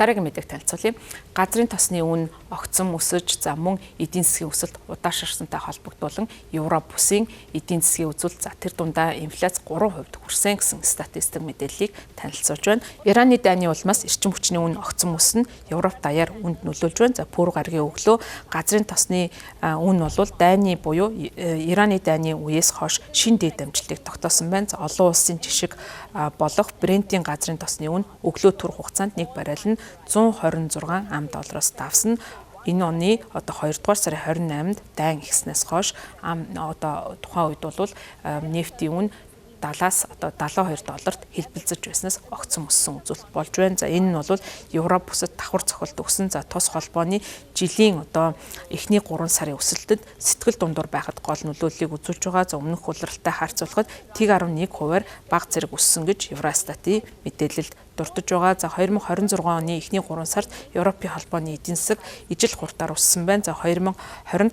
Дараагийн мэдээг танилцуулъя. Газрын тосны үн огцом өсөж, за мөн эдийн засгийн өсөлт удаашрсантай холбогдуулан Европ бүсийн эдийн засгийн үзүүлэлт за тэр дундаа инфляц 3% хүрсэн гэсэн статистик мэдээллийг танилцуулж байна. Ираны дайны улмаас эрчим хүчний үн огцом өснө Европ даяар үнд нөлөөлж байна. За пүрэв гарагийн өглөө газрын тосны үн бол дайны буюу Ираны дайны үеэс хойш шин дэд амжилтыг тогтоосон байна. За олон улсын жишг болох Брентийн газрын тосны үн өглөө түр хугацаанд нэг баррел нь $126 давсна. Энэ оны одоо 2 дугаар сарын 28-нд дайн ихснээс хойш тухайн үед бол нефтийн үн 70-аас одоо $72 хэлбэлзэж байснаас огцом өссөн үзүүлэлт болж байна. За энэ нь бол Европ бүсэд давхар цохилт өгсөн. За тус холбооны жилийн одоо эхний 3 сарын өсөлтөд сэтгэл дундуур байхад гол нөлөөллийг үзүүлж байгаа. За өмнөх улиралтай харьцуулахад 1.1%-аар бага зэрэг өссөн гэж Евростатын мэдээлэлд дурдж байгаа. За 2026 оны эхний 3 сард Европын холбооны эдийн засаг ижил хурдаар өссөн байна. За 2025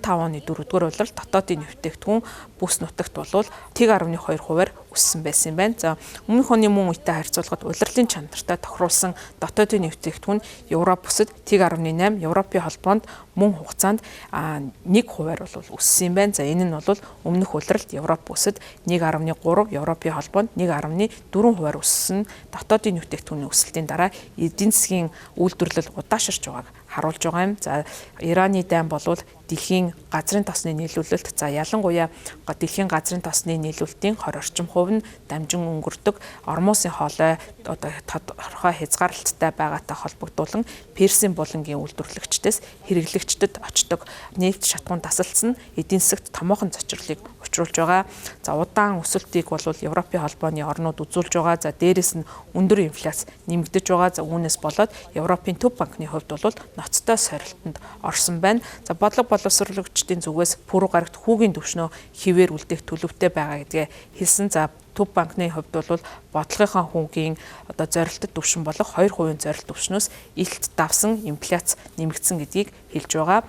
оны 4-р улиралд дотоодын нэвтэгдэхүүн бүс нутагт бол 1.2%-аар өссөн байсан юм байна. За өмнөх оны мөн үетэй харьцуулахад улирлын чанартай тохируулсан дотоодын нэвтэгдэхүүн Европ бүсэд 1.8, Европын холбоонд мөн хугацаанд 1%-аар бол өссөн юм байна. За энэ нь бол өмнөх улиралд Европ бүсэд 1.3, Европын холбоонд 1.4%-аар өссөн дотоодын нэвтэгдэхүүний өсөлтийн дараа эдийн засгийн үйлдвэрлэл удаашрч байгааг харуулж байгаа юм. За Ираны дайн бол дэлхийн газрын тосны нийлүүлэлт за ялангуяа дэлхийн газрын тосны нийлүүлэлтийн 20 орчим хувь нь дамжин өнгөрдөг Ормосын хоолой одоо тодорхой хязгаарлалттай байгаатай холбогдуулан Персийн булангийн үйлдвэрлэгчдээс хэрэглэгчдэд очдог нефть шатгуун тасалдсан эдийн засагт томоохон зочрлыг учруулж байгаа. За удаан өсөлтийг бол Европын холбооны орнууд үзүүлж байгаа. За дээрэс нь өндөр инфляц нэмэгдэж байгаа. За үүнээс болоод Европын төв банкны хувьд бол ноцтой сорилтонд орсон байна. За бодлого боловсруулагчдын зүгээс пүрэв гарагт хүүгийн түвшнөө хിവэр үлдээх төлөвтэй байгаа гэдгээ хэлсэн. За төв банкны хувьд бол бодлогынхаа хүүгийн одоо зорилттой түвшин болох 2% зорилт түвшнөөс илт давсан инфляц нэмэгдсэн гэдгийг хэлж байгаа.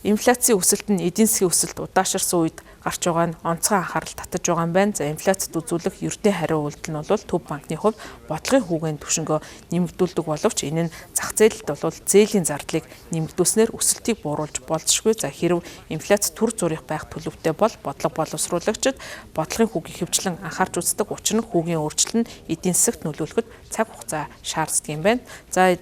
Инфляцийн өсөлт нь эдийн засгийн өсөлт удаашрсан үед гарч байгаа нь онцгой анхаарал татаж байгаа юм байна. За инфляцид үзүүлэх ердийн хариу үйлдэл нь бол төв банкны хувьд бодлогын хүүгийн түвшингөө нэмэгдүүлдэг боловч энэ нь зах зээлд бол зээлийн зардлыг нэмэгдүүлснээр өсөлтийг бууруулж болзошгүй. За хэрв инфляц төр зурих байх төлөвтэй бол бодлого боловсруулагчид бодлогын хүүгийн хөвчлэн анхаарч үздэг. Учир нь хүүгийн өөрчлөлт нь эдийн засагт нөлөөлөхөд цаг хугацаа шаарддаг юм байна. За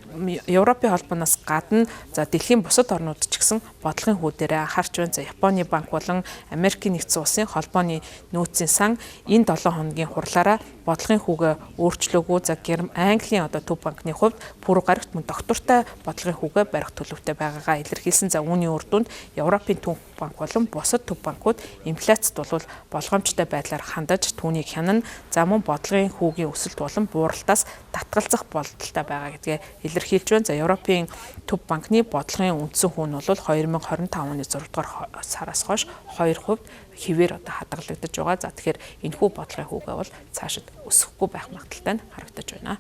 Европын холбооноос гадна за дэлхийн бусад орнууд ч гэсэн бодлогын хүү дээрээ анхаарч байна. За Японы банк болон Америкийн нэгдсэн улсын холбооны нөөцийн сан энэ 7 хоногийн хурлаараа бодлогын хүүгээ өөрчлөөгүй. За Английн одоо төв банкны хувьд пүрэв гарагт мөн доктортой бодлогын хүүгээ барих төлөвтэй байгаагаа илэрхийлсэн. За үүний үр дүнд Европын төв банк болон бусад төв банкуд инфляцид бол болгоомжтой байдлаар хандаж түүнийг хянана. За мөн бодлогын хүүгийн өсөлт болон бууралтаас татгалзах бололтой байгаа гэдгээ илэрхийлж байна. За Европын төв банкны бодлогын үндсэн хүү нь бол 2025 оны 6 дугаар сараас хойш 2% хിവэр одоо хадгалагдаж байгаа. За тэгэхээр энэхүү бодлогын хүүгээ бол цаашид өсөхгүй байх магадaltaй нь харагдаж байна.